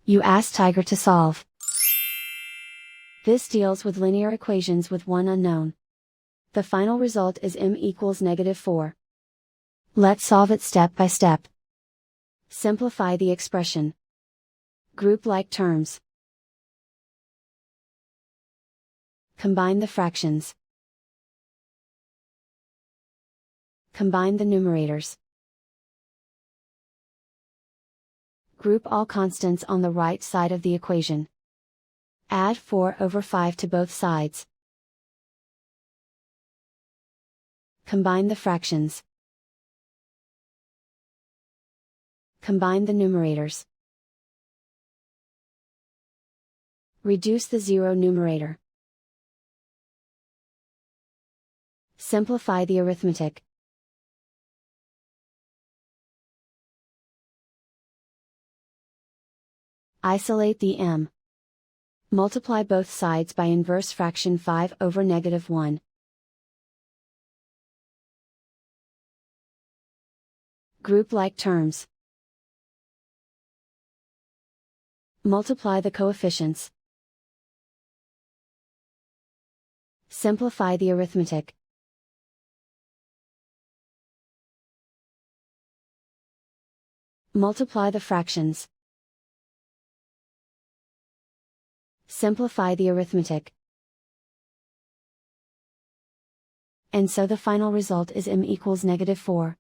You ask Tiger to solve. This deals with linear equations with one unknown. The final result is m equals -4. Let's solve it step by step. Simplify the expression. Group like terms. Combine the fractions. Combine the numerators. Group all constants on the right side of the equation. Add 4/5 to both sides. Combine the fractions. Combine the numerators. Reduce the zero numerator. Simplify the arithmetic. Isolate the m. Multiply both sides by inverse fraction 5/-1. Group like terms. Multiply the coefficients. Simplify the arithmetic. Multiply the fractions. Simplify the arithmetic. And so the final result is m equals -4.